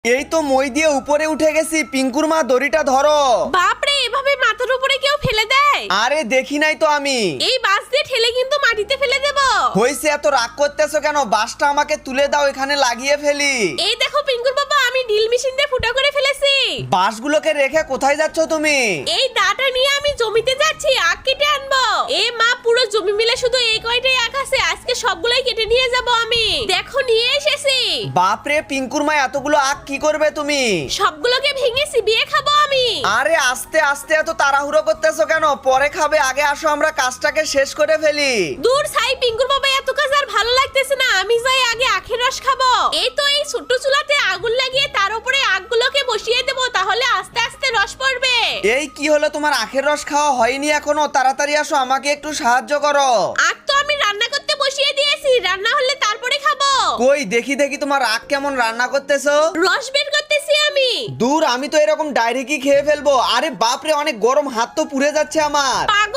এই তো মই দিয়ে উপরে উঠে গেছি। পিঙ্কুর মা দড়িটা ধরো। বাপরে, এভাবে মাথার উপরে কেউ ফেলে দেয়? আরে দেখি নাই তো আমি। এই বাস দিয়ে ঠেলে কিন্তু মাটিতে ফেলে দেব। হইছে, এত রাগ করতেছো কেন? বাসটা আমাকে তুলে দাও, এখানে লাগিয়ে ফেলি। এই দেখো পিঙ্কুর বাবা, আমি ড্রিল মেশিন দিয়ে ফুটা করে ফেলেছি। বাসগুলোকে রেখে কোথায় যাচ্ছ তুমি? এই দাটা নিয়ে আমি জমিতে যাচ্ছি, আখ কেটে আনবো। এ মা, পুরো জমি মিলে শুধু এই কয়টাই আখ আছে, আজকে সবগুলাই কেটে নিয়ে যাব আমি। দেখো নিয়ে এসেছি। বাপরে, পিঙ্কুর মা এতগুলো আখ কি করবে তুমি? সবগুলোকে ভেঙেছি, বিয়ে খাবো আমি। আরে আস্তে আস্তে এত তাড়াহুড়ো করতেছো কেন? পরে খাবে, আগে আসো আমরা কাজটাকে শেষ করে ফেলি। দূর ছাই, পিঙ্কুর বাবা এত কাজ আর ভালো লাগতেছে না, আমি যাই আগে আখের রস খাবো। এই তো এই ছোট্ট চুলাতে আগুন লাগিয়ে তার উপরে আখগুলোকে বসিয়ে দেবো, তাহলে আস্তে আস্তে রস পড়বে। এই কি হলো, তোমার আখের রস খাওয়া হয়নি এখনো? তাড়াতাড়ি আসো, আমাকে একটু সাহায্য করো। আখ তো আমি রান্না করতে বসিয়ে দিয়েছি, রান্না হলে তারপরে খাবো। কই দেখি দেখি তোমার আখ কেমন রান্না করতেছো। রস বের করতেছি আমি। দূর, আমি তো এরকম ডাইরেক্টই খেয়ে ফেলবো। আরে বাপরে, অনেক গরম, হাত তো পুড়ে যাচ্ছে আমার। পাগল